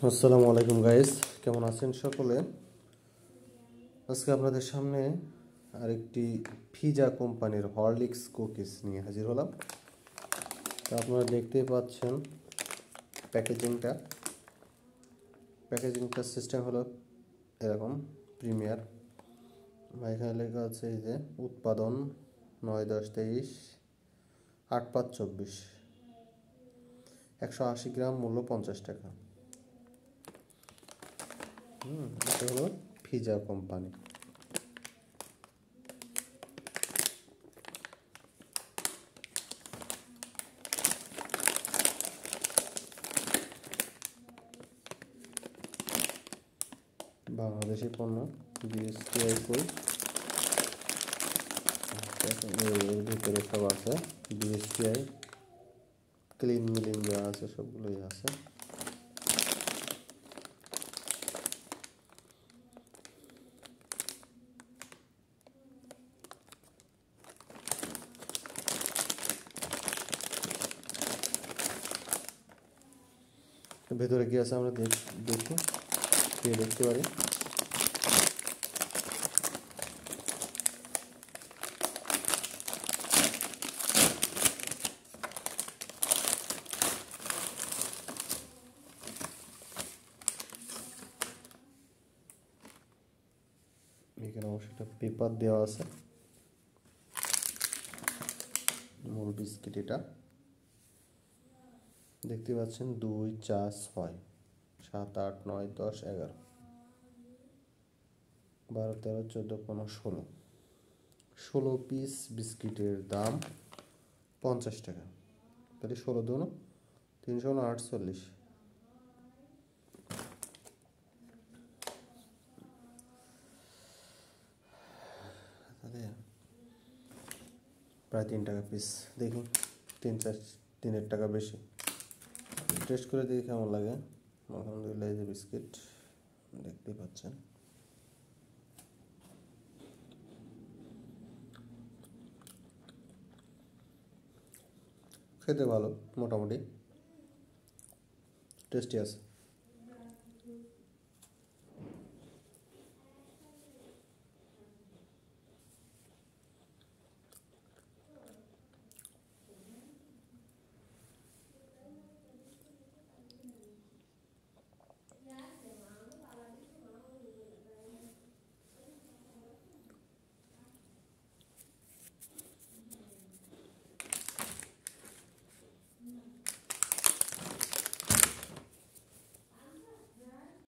আসসালামু আলাইকুম গাইস, কেমন আছেন সকলে? আজকে আপনাদের সামনে আরেকটি পিজা কোম্পানির হরলিক্স কুকিজ নিয়ে হাজির হলাম। তো আপনারা দেখতেই পাচ্ছেন প্যাকেজিংটা সিস্টেম হলো এরকম প্রিমিয়ার। এখানে লেখা আছে এই যে উৎপাদন 9-10-23 8-5-24, 180 গ্রাম, মূল্য 50 টাকা। এটা হলো পিজা কোম্পানি। বাংলাদেশি পণ্য, বিএসটিআই কোড এর ভিতরে সব আছে। বিএসটিআই ক্লিন মিলিং যা আছে সবগুলোই আছে। ভেতরে কি আছে আমরা দেখি দেখতে পারি। এখানে অবশ্যই একটা পেপার দেওয়া আছে। মূল বিস্কিট এটা দেখতে পাচ্ছেন 2, 4, 6, 7, 8, 9, 10, 11, 12, 13, 14, 15, 16 পিস বিস্কিটের দাম 50 টাকা। তাহলে 16 দুগুণ 348, তাহলে প্রায় 3 টাকা পিস। দেখি 3-4 টাকা বেশি। টেস্ট করে দেখি কেমন লাগে। আলহামদুলিল্লাহ, এই যে বিস্কিট দেখতেই পাচ্ছেন। খেতে ভালো, মোটামুটি টেস্টি আছে।